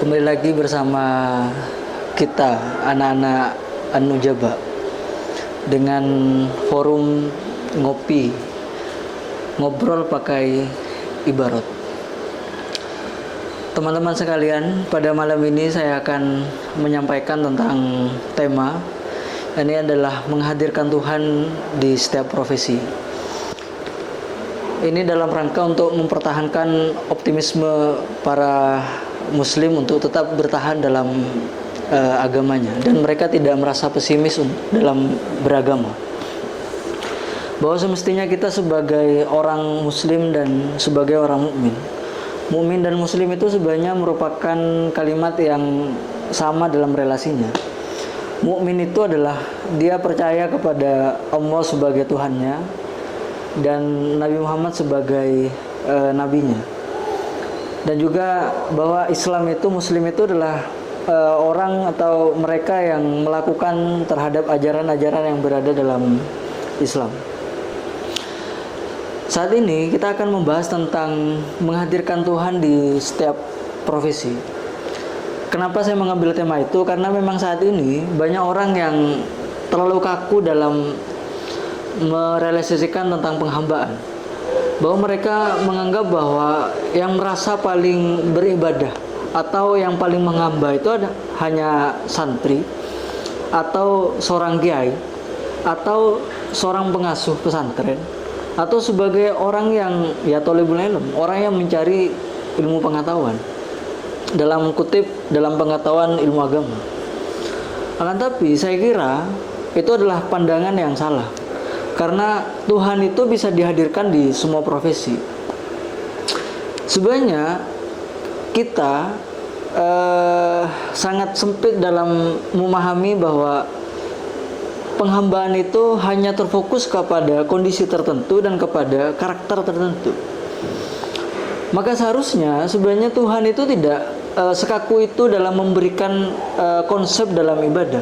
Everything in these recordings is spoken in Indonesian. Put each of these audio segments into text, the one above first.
Kembali lagi bersama kita anak-anak An-Nujaba dengan forum ngopi, ngobrol pakai ibarat. Teman-teman sekalian, pada malam ini saya akan menyampaikan tentang tema. Ini adalah menghadirkan Tuhan di setiap profesi. Ini dalam rangka untuk mempertahankan optimisme para Muslim untuk tetap bertahan dalam agamanya, dan mereka tidak merasa pesimis dalam beragama. Bahwa semestinya kita sebagai orang Muslim dan sebagai orang mukmin dan Muslim itu sebenarnya merupakan kalimat yang sama dalam relasinya. Mukmin itu adalah dia percaya kepada Allah sebagai Tuhannya dan Nabi Muhammad sebagai nabinya, dan juga bahwa Islam itu, Muslim itu adalah orang atau mereka yang melakukan terhadap ajaran-ajaran yang berada dalam Islam. Saat ini kita akan membahas tentang menghadirkan Tuhan di setiap profesi. Kenapa saya mengambil tema itu? Karena memang saat ini banyak orang yang terlalu kaku dalam merealisasikan tentang penghambaan, bahwa mereka menganggap bahwa yang merasa paling beribadah atau yang paling menghamba itu hanya santri atau seorang kiai atau seorang pengasuh pesantren atau sebagai orang yang thalibul ilm, orang yang mencari ilmu pengetahuan, dalam kutip dalam pengetahuan ilmu agama. Akan tapi saya kira itu adalah pandangan yang salah. Karena Tuhan itu bisa dihadirkan di semua profesi. Sebenarnya kita sangat sempit dalam memahami bahwa penghambaan itu hanya terfokus kepada kondisi tertentu dan kepada karakter tertentu. Maka seharusnya sebenarnya Tuhan itu tidak sekaku itu dalam memberikan konsep dalam ibadah.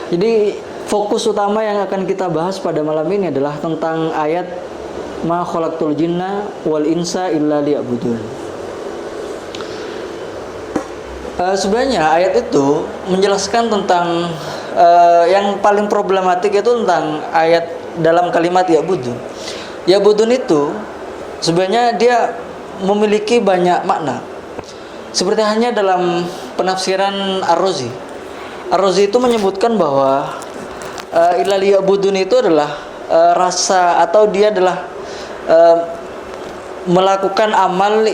Jadi fokus utama yang akan kita bahas pada malam ini adalah tentang ayat ma khalaqtul jinna wal insa illa liya'budun. Sebenarnya ayat itu menjelaskan tentang yang paling problematik itu tentang ayat dalam kalimat ya'budun. Ya'budun itu sebenarnya dia memiliki banyak makna. Seperti hanya dalam penafsiran Ar-Razi. Ar-Razi itu menyebutkan bahwa illa liya'budun itu adalah rasa atau dia adalah melakukan amal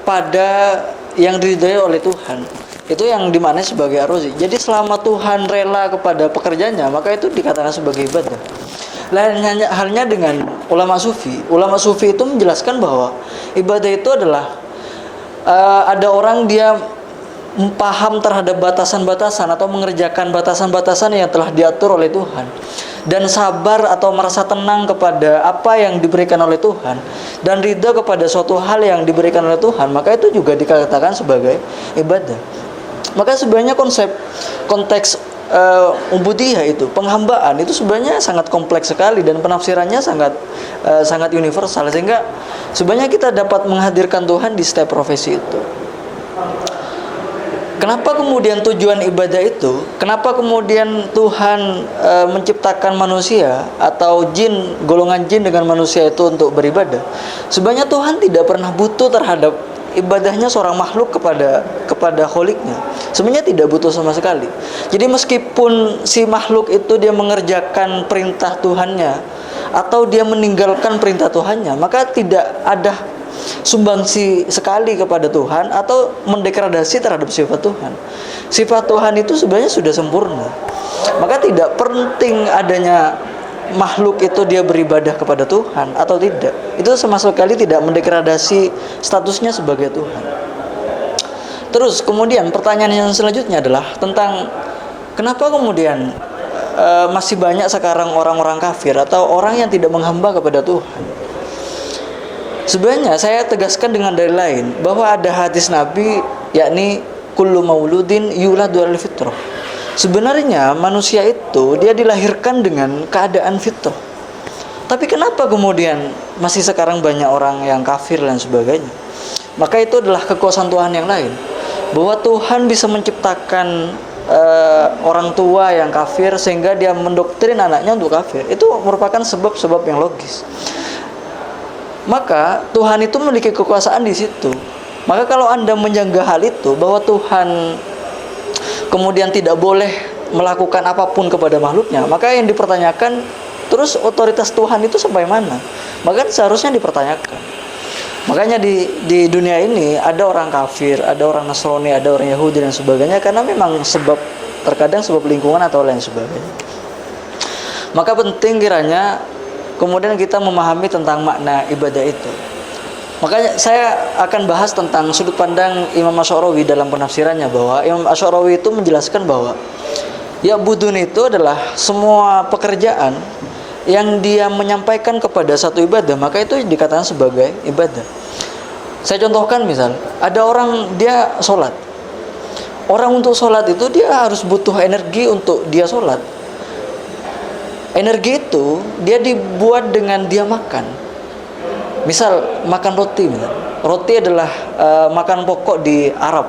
pada yang diridhai oleh Tuhan. Itu yang dimaknai sebagai ar-razi. Jadi selama Tuhan rela kepada pekerjaannya, maka itu dikatakan sebagai ibadah. Lainnya halnya dengan ulama sufi. Ulama sufi itu menjelaskan bahwa ibadah itu adalah ada orang dia paham terhadap batasan-batasan atau mengerjakan batasan-batasan yang telah diatur oleh Tuhan, dan sabar atau merasa tenang kepada apa yang diberikan oleh Tuhan, dan ridha kepada suatu hal yang diberikan oleh Tuhan, maka itu juga dikatakan sebagai ibadah. Maka sebenarnya konteks ubudiyah itu, penghambaan itu sebenarnya sangat kompleks sekali dan penafsirannya sangat universal, sehingga sebenarnya kita dapat menghadirkan Tuhan di setiap profesi itu. Kenapa kemudian tujuan ibadah itu? Kenapa kemudian Tuhan menciptakan manusia atau golongan jin dengan manusia itu untuk beribadah? Sebenarnya Tuhan tidak pernah butuh terhadap ibadahnya seorang makhluk kepada Kholiknya. Sebenarnya tidak butuh sama sekali. Jadi meskipun si makhluk itu dia mengerjakan perintah Tuhannya atau dia meninggalkan perintah Tuhannya, maka tidak ada sumbangsi sekali kepada Tuhan atau mendegradasi terhadap sifat Tuhan. Sifat Tuhan itu sebenarnya sudah sempurna. Maka tidak penting adanya makhluk itu dia beribadah kepada Tuhan atau tidak. Itu sama sekali tidak mendegradasi statusnya sebagai Tuhan. Terus kemudian pertanyaan yang selanjutnya adalah tentang kenapa kemudian masih banyak sekarang orang-orang kafir atau orang yang tidak menghamba kepada Tuhan. Sebenarnya saya tegaskan dengan dalil lain bahwa ada hadis Nabi, yakni kullu mauludin yuladu alal fitrah. Sebenarnya manusia itu dia dilahirkan dengan keadaan fitrah. Tapi kenapa kemudian masih sekarang banyak orang yang kafir dan sebagainya? Maka itu adalah kekuasaan Tuhan yang lain. bahwa Tuhan bisa menciptakan orang tua yang kafir sehingga dia mendoktrin anaknya untuk kafir, itu merupakan sebab-sebab yang logis. Maka Tuhan itu memiliki kekuasaan di situ. Maka kalau Anda menjaga hal itu, bahwa Tuhan kemudian tidak boleh melakukan apapun kepada makhluknya, maka yang dipertanyakan terus otoritas Tuhan itu sampai mana? Maka seharusnya dipertanyakan. Makanya di dunia ini ada orang kafir, ada orang Nasrani, ada orang Yahudi dan sebagainya, karena memang terkadang sebab lingkungan atau lain sebagainya. Maka penting kiranya kemudian kita memahami tentang makna ibadah itu. Makanya saya akan bahas tentang sudut pandang Imam Asy'arawi dalam penafsirannya, bahwa Imam Asy'arawi itu menjelaskan bahwa ya budun itu adalah semua pekerjaan yang dia menyampaikan kepada satu ibadah, maka itu dikatakan sebagai ibadah. Saya contohkan, misal ada orang dia sholat. Orang untuk sholat itu dia harus butuh energi untuk dia sholat. Energi itu dia dibuat dengan dia makan. Misal makan roti, misal. Roti adalah makan pokok di Arab.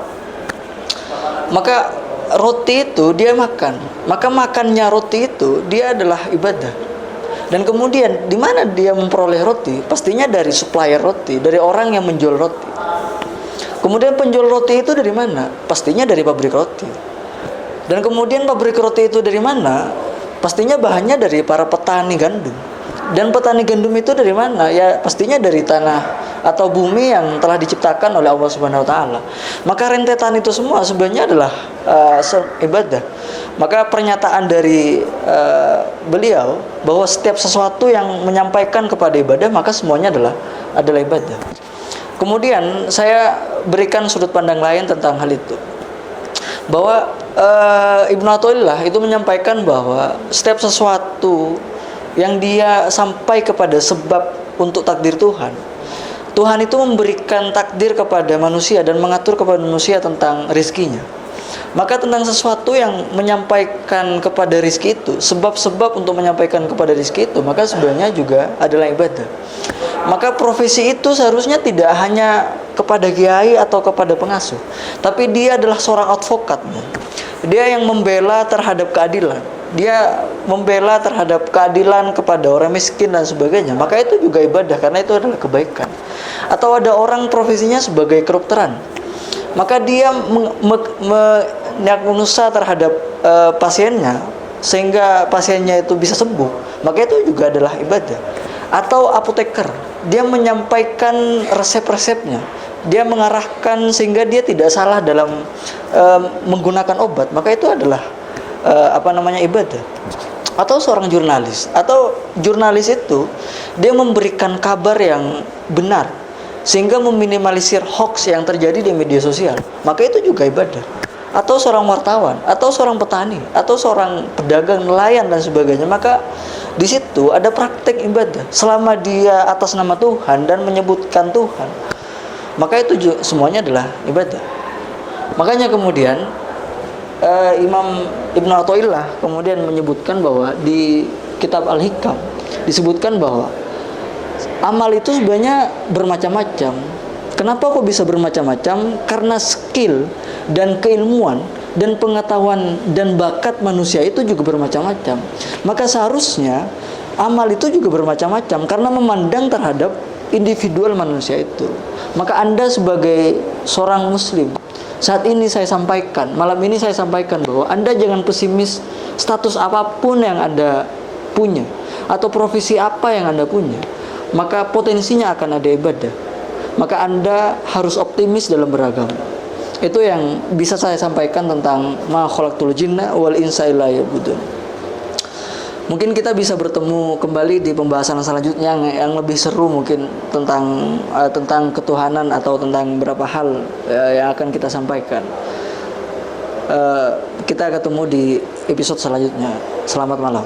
Maka roti itu dia makan. Maka makannya roti itu dia adalah ibadah. Dan kemudian di mana dia memperoleh roti? Pastinya dari supplier roti, dari orang yang menjual roti. Kemudian penjual roti itu dari mana? Pastinya dari pabrik roti. Dan kemudian pabrik roti itu dari mana? Pastinya bahannya dari para petani gandum. Dan petani gandum itu dari mana? Ya pastinya dari tanah atau bumi yang telah diciptakan oleh Allah Subhanahu wa taala. Maka rentetan itu semua sebenarnya adalah ibadah. Maka pernyataan dari beliau bahwa setiap sesuatu yang menyampaikan kepada ibadah, maka semuanya adalah ibadah. Kemudian saya berikan sudut pandang lain tentang hal itu, bahwa Ibnu Athaillah itu menyampaikan bahwa setiap sesuatu yang dia sampai kepada sebab untuk takdir Tuhan, Tuhan itu memberikan takdir kepada manusia dan mengatur kepada manusia tentang rizkinya. Maka tentang sesuatu yang menyampaikan kepada rizki itu, sebab-sebab untuk menyampaikan kepada rizki itu, maka sebenarnya juga adalah ibadah. Maka profesi itu seharusnya tidak hanya kepada kiai atau kepada pengasuh, tapi dia adalah seorang advokat. Dia yang membela terhadap keadilan, dia membela terhadap keadilan kepada orang miskin dan sebagainya. Maka itu juga ibadah, karena itu adalah kebaikan. Atau ada orang profesinya sebagai kedokteran, maka dia mendiagnosa terhadap pasiennya sehingga pasiennya itu bisa sembuh, maka itu juga adalah ibadah. Atau apoteker, dia menyampaikan resep-resepnya, dia mengarahkan sehingga dia tidak salah dalam menggunakan obat, maka itu adalah ibadah. Atau seorang jurnalis, atau jurnalis itu dia memberikan kabar yang benar sehingga meminimalisir hoax yang terjadi di media sosial, maka itu juga ibadah. Atau seorang wartawan, atau seorang petani, atau seorang pedagang, nelayan dan sebagainya, maka di situ ada praktek ibadah selama dia atas nama Tuhan dan menyebutkan Tuhan, maka itu semuanya adalah ibadah. Makanya kemudian Imam Ibnu Athaillah kemudian menyebutkan bahwa di kitab Al-Hikam disebutkan bahwa amal itu sebenarnya bermacam-macam. Kenapa kok bisa bermacam-macam? Karena skill dan keilmuan dan pengetahuan dan bakat manusia itu juga bermacam-macam. Maka seharusnya amal itu juga bermacam-macam karena memandang terhadap individual manusia itu. Maka Anda sebagai seorang muslim, saat ini saya sampaikan, malam ini saya sampaikan bahwa Anda jangan pesimis status apapun yang Anda punya atau profesi apa yang Anda punya, maka potensinya akan ada ibadah. Maka Anda harus optimis dalam beragama. Itu yang bisa saya sampaikan tentang ma khalaqtul jinna wal insa illa liya'budun. Mungkin kita bisa bertemu kembali di pembahasan selanjutnya yang lebih seru, mungkin tentang ketuhanan atau tentang beberapa hal yang akan kita sampaikan. Kita ketemu di episode selanjutnya. Selamat malam.